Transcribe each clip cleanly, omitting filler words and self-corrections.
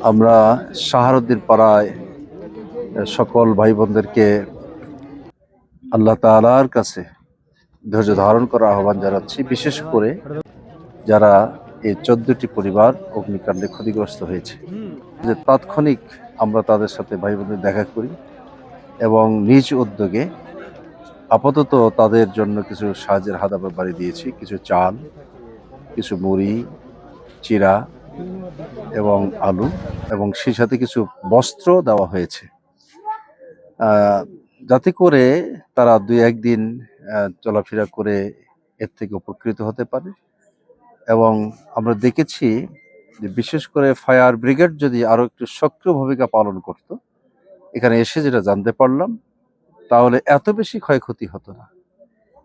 আমরা শাহরুদ্দিন পাড়ায় সকল ভাই বোনদেরকে আল্লাহ তাআলার কাছে ধৈর্য ধারণ করার আহ্বান জানাচ্ছি। বিশেষ করে যারা এই 14টি পরিবার অগ্নিকাণ্ডে ক্ষতিগ্রস্ত হয়েছে, যে তাৎক্ষণিক আমরা তাদের সাথে ভাই বোনদের দেখা করি এবং নিজ উদ্যোগে আপাতত তাদের জন্য কিছু সাহায্যের হাত আমরা বাড়ি দিয়েছি। কিছু চাল, কিছু মুড়ি, চিড়া এবং আলু, এবং সেই সাথে কিছু বস্ত্র দেওয়া হয়েছে, যাতে করে তারা 2-1 দিন চলাফেরা করে এর থেকে উপকৃত হতে পারে। এবং আমরা দেখেছি যে বিশেষ করে ফায়ার ব্রিগেড যদি আরো একটু সক্রিয় ভূমিকা পালন করত, এখানে এসে যেটা জানতে পারলাম, তাহলে এত বেশি ক্ষয়ক্ষতি হতো না।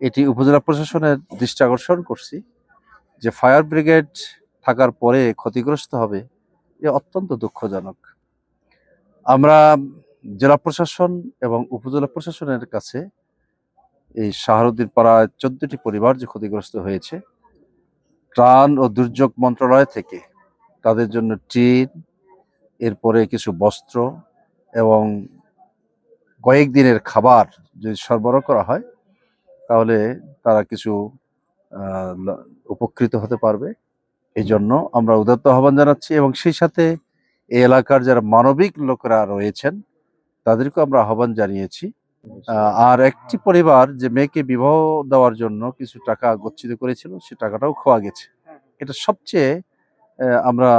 এটি উপজেলা প্রশাসনের দৃষ্টি আকর্ষণ করছি যে ফায়ার ব্রিগেড থাকার পরে ক্ষতিগ্রস্ত হবে, এ অত্যন্ত দুঃখজনক। আমরা জেলা প্রশাসন এবং উপজেলা প্রশাসনের কাছে এই শাহরুদ্দিন পাড়ায় 14টি পরিবার যে ক্ষতিগ্রস্ত হয়েছে, ত্রাণ ও দুর্যোগ মন্ত্রণালয় থেকে তাদের জন্য টিন, এরপরে কিছু বস্ত্র এবং কয়েকদিনের খাবার যদি সরবরাহ করা হয়, তাহলে তারা কিছু উপকৃত হতে পারবে। এই জন্য আমরা উদাত্ত আহ্বান জানাচ্ছি এবং সেই সাথে এই এলাকার যারা মানবিক লোকেরা রয়েছেন তাদেরকেও আমরা আহ্বান জানিয়েছি। আর একটি পরিবার যে মেয়েকে বিবাহ দেওয়ার জন্য কিছু টাকা গচ্ছিত করেছিল, সে টাকাটাও খোয়া গেছে। এটা সবচেয়ে আমরা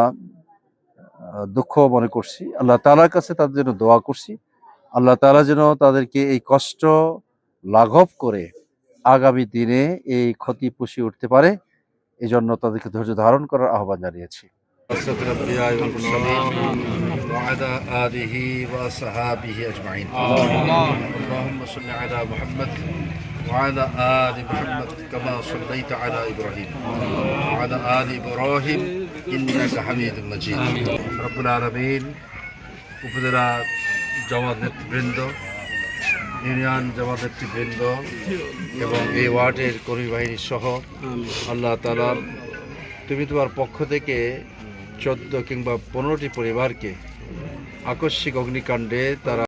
দুঃখ মনে করছি। আল্লাহ তাআলার কাছে তাদের জন্য দোয়া করছি, আল্লাহ তাআলা যেন তাদেরকে এই কষ্ট লাঘব করে আগামী দিনে এই ক্ষতি পুষিয়ে উঠতে পারে, এই জন্য তাদেরকে ধৈর্য ধারণ করার আহ্বান জানিয়েছি। وعلى آله وصحابه أجمعين. اللهم صل على محمد وعلى آل محمد كما صليت على إبراهيم وعلى آل إبراهيم إنك حميد مجيد. رب العالمين উপজেলা জামাত নেতৃবৃন্দ, ইউনিয়ন জামাত নেতৃবৃন্দ এবং এই ওয়ার্ডের কর্মী বাহিনী সহ আল্লাহ তাআলার তুমি তোমার পক্ষ থেকে 14 কিংবা 15টি পরিবারকে আকস্মিক অগ্নিকাণ্ডে তারা